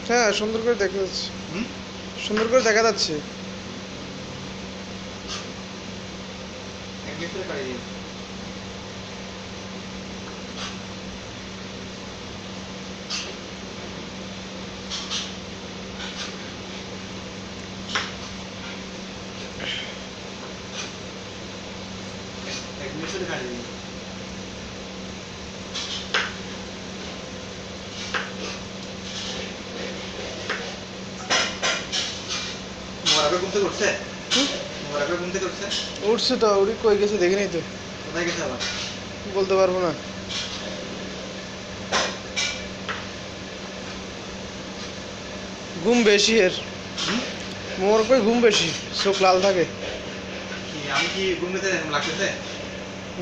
হ্যাঁ, সুন্দর করে দেখা যাচ্ছে। সুন্দর করে দেখা যাচ্ছে। উঠছে তো, উড়ি কই গেছে দেখিনি তো, বলতে পারবো না। ঘুম বেশি এর, মোর কই ঘুম বেশি, চোখ লাল থাকে। আমি কি ঘুম পেতে লাগতেছে?